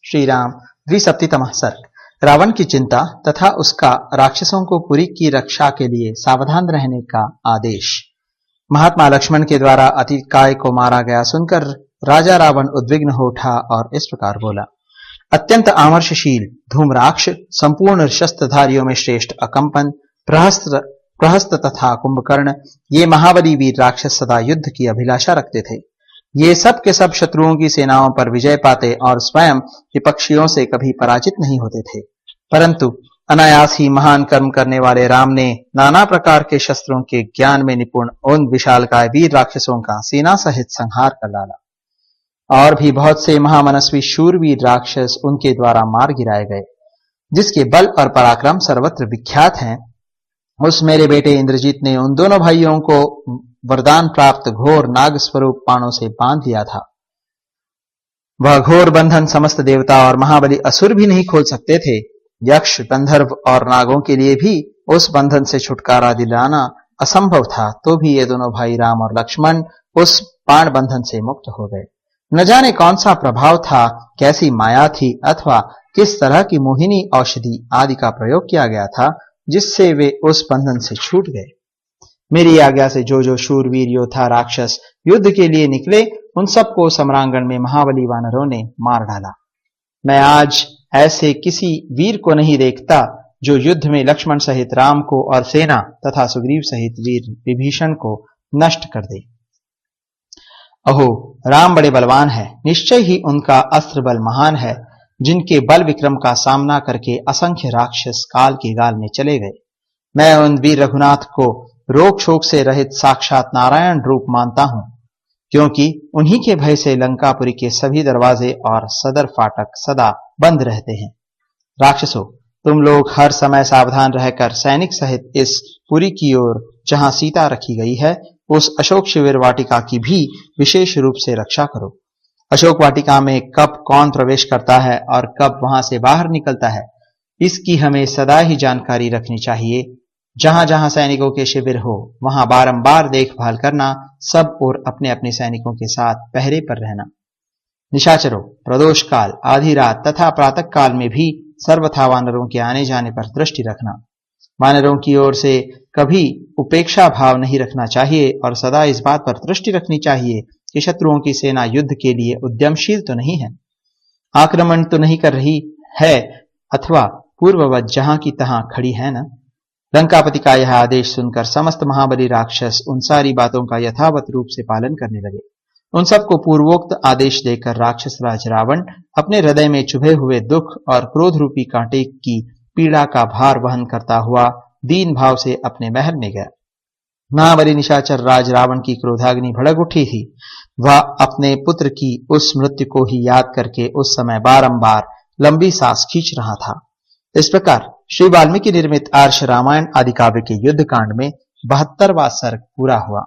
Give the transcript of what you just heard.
श्री राम द्विसप्ततितमः सर्ग। रावण की चिंता तथा उसका राक्षसों को पुरी की रक्षा के लिए सावधान रहने का आदेश। महात्मा लक्ष्मण के द्वारा अतिकाय को मारा गया सुनकर राजा रावण उद्विग्न हो उठा और इस प्रकार बोला। अत्यंत आमर्षशील धूम्राक्ष, संपूर्ण शस्त्रधारियों में श्रेष्ठ अकंपन, प्रहस्त तथा कुंभकर्ण, ये महाबली वीर राक्षस सदा युद्ध की अभिलाषा रखते थे। ये सब के सब शत्रुओं की सेनाओं पर विजय पाते और स्वयं विपक्षियों से कभी पराजित नहीं होते थे, परंतु अनायास ही महान कर्म करने वाले राम ने नाना प्रकार के शस्त्रों के ज्ञान में निपुण उन विशालकाय वीर राक्षसों का सेना सहित संहार कर डाला और भी बहुत से महामनस्वी शूरवीर राक्षस उनके द्वारा मार गिराए गए। जिसके बल और पराक्रम सर्वत्र विख्यात हैं, उस मेरे बेटे इंद्रजीत ने उन दोनों भाइयों को वरदान प्राप्त घोर नाग स्वरूप बाणों से बांध लिया था। वह घोर बंधन समस्त देवता और महाबली असुर भी नहीं खोल सकते थे। यक्ष, गंधर्व और नागों के लिए भी उस बंधन से छुटकारा दिलाना असंभव था, तो भी ये दोनों भाई राम और लक्ष्मण उस बाण बंधन से मुक्त हो गए। न जाने कौन सा प्रभाव था, कैसी माया थी अथवा किस तरह की मोहिनी औषधि आदि का प्रयोग किया गया था, जिससे वे उस बंधन से छूट गए। मेरी आज्ञा से जो जो शूरवीर योद्धा राक्षस युद्ध के लिए निकले, उन सबको सम्रांगण में महाबली वानरों ने मार डाला। मैं आज ऐसे किसी वीर को नहीं देखता जो युद्ध में लक्ष्मण सहित राम को और सेना तथा सुग्रीव सहित वीर विभीषण को नष्ट कर दे। अहो, राम बड़े बलवान है, निश्चय ही उनका अस्त्र बल महान है, जिनके बल विक्रम का सामना करके असंख्य राक्षस काल के गाल में चले गए। मैं उन वीर रघुनाथ को रोग शोक से रहित साक्षात नारायण रूप मानता हूं, क्योंकि उन्हीं के भय से लंकापुरी के सभी दरवाजे और सदर फाटक सदा बंद रहते हैं। राक्षसों, तुम लोग हर समय सावधान रहकर सैनिक सहित इस पुरी की ओर जहां सीता रखी गई है, उस अशोक शिविर वाटिका की भी विशेष रूप से रक्षा करो। अशोक वाटिका में कब कौन प्रवेश करता है और कब वहां से बाहर निकलता है, इसकी हमें सदा ही जानकारी रखनी चाहिए। जहां जहां सैनिकों के शिविर हो, वहां बारंबार देखभाल करना, सब और अपने अपने सैनिकों के साथ पहरे पर रहना। निशाचरों, प्रदोष काल, आधी रात तथा प्रातः काल में भी सर्वथा वानरों के आने जाने पर दृष्टि रखना। वानरों की ओर से कभी उपेक्षा भाव नहीं रखना चाहिए और सदा इस बात पर दृष्टि रखनी चाहिए कि शत्रुओं की सेना युद्ध के लिए उद्यमशील तो नहीं है, आक्रमण तो नहीं कर रही है, अथवा पूर्ववत जहां की तहां खड़ी है न। लंकापति का यह आदेश सुनकर समस्त महाबली राक्षस उन सारी बातों का यथावत रूप से पालन करने लगे। उन सबको पूर्वोक्त आदेश देकर राक्षस राज रावण अपने हृदय में चुभे हुए दुख और क्रोध रूपी कांटे की पीड़ा का भार वहन करता हुआ दीन भाव से अपने महल में गया। महाबली निशाचर राज रावण की क्रोधाग्नि भड़क उठी थी। वह अपने पुत्र की उस मृत्यु को ही याद करके उस समय बारंबार लंबी सांस खींच रहा था। इस प्रकार श्री वाल्मीकि निर्मित आर्ष रामायण आदि काव्य के युद्ध कांड में 72वां सर्ग पूरा हुआ।